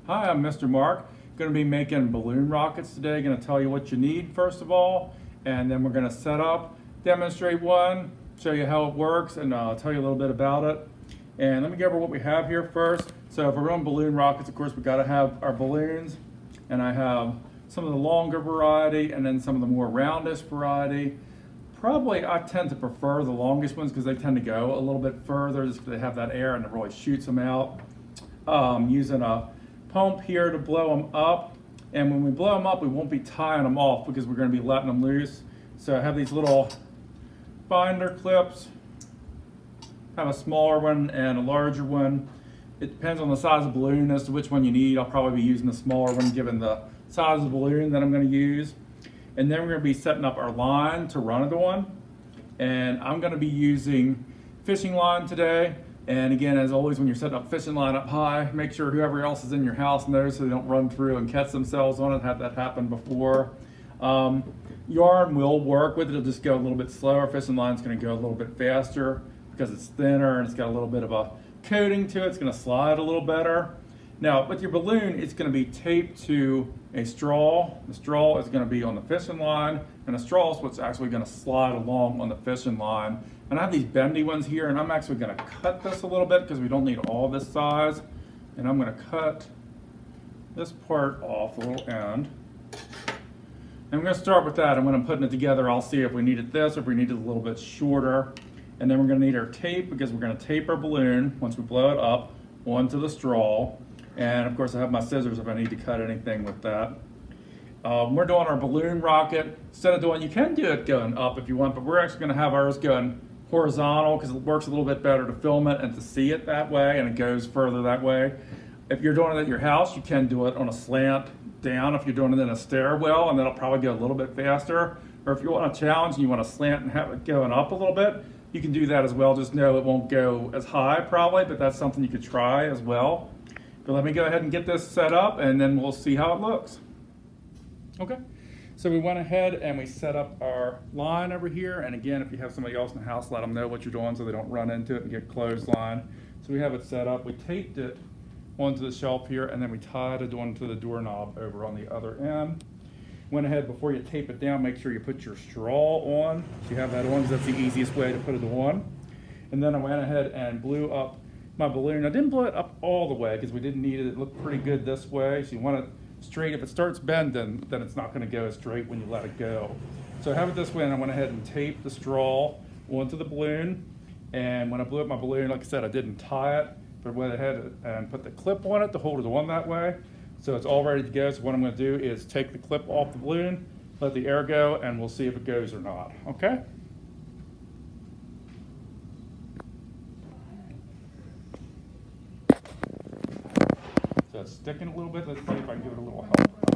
Hi, I'm Mr. Mark. Going to be making balloon rockets today. Going to tell you what you need first of all, and then we're going to set up, demonstrate one, show you how it works, and tell you a little bit about it. And let me go over what we have here first. So if we're doing balloon rockets, of course, we got to have our balloons, and I have some of the longer variety and then some of the more roundish variety. Probably I tend to prefer the longest ones because they tend to go a little bit further just because they have that air and it really shoots them out. Using a pump here to blow them up, and when we blow them up we won't be tying them off because we're going to be letting them loose. So I have these little binder clips. I have a smaller one and a larger one. It depends on the size of balloon as to which one you need. I'll probably be using the smaller one given the size of the balloon that I'm going to use. And then we're going to be setting up our line to run it on. And I'm going to be using fishing line today. And again, as always, when you're setting up fishing line up high, make sure whoever else is in your house knows so they don't run through and catch themselves on it. I've had that happen before. Yarn will work with it. It'll just go a little bit slower. Fishing line's going to go a little bit faster because it's thinner and it's got a little bit of a coating to it. It's going to slide a little better. Now, with your balloon, it's going to be taped to a straw. The straw is going to be on the fishing line, and the straw is what's actually going to slide along on the fishing line. And I have these bendy ones here, and I'm actually going to cut this a little bit because we don't need all this size. And I'm going to cut this part off, the little end. And we're going to start with that, and when I'm putting it together, I'll see if we need it this or if we need it a little bit shorter. And then we're going to need our tape because we're going to tape our balloon once we blow it up onto the straw. And of course I have my scissors if I need to cut anything with that. We're doing our balloon rocket. Instead of doing, you can do it going up if you want, but we're actually going to have ours going horizontal because it works a little bit better to film it and to see it that way, and it goes further that way. If you're doing it at your house, you can do it on a slant down if you're doing it in a stairwell, and that'll probably go a little bit faster. Or if you want a challenge and you want to slant and have it going up a little bit, you can do that as well. Just know it won't go as high probably, but that's something you could try as well. But let me go ahead and get this set up and then we'll see how it looks. Okay, so we went ahead and we set up our line over here. And again, if you have somebody else in the house, let them know what you're doing so they don't run into it and get clothesline. So we have it set up. We taped it onto the shelf here, and then we tied it onto the doorknob over on the other end. Went ahead, before you tape it down, make sure you put your straw on. So you have that on because that's the easiest way to put it on. And then I went ahead and blew up my balloon. I didn't blow it up all the way because we didn't need it. It looked pretty good this way. So you want it straight. If it starts bending, then it's not going to go as straight when you let it go. So I have it this way, and I went ahead and taped the straw onto the balloon. And when I blew up my balloon, like I said, I didn't tie it, but I went ahead and put the clip on it to hold it on that way. So it's all ready to go. So what I'm going to do is take the clip off the balloon, let the air go, and we'll see if it goes or not. Okay? So it's sticking a little bit. Let's see if I can give it a little help.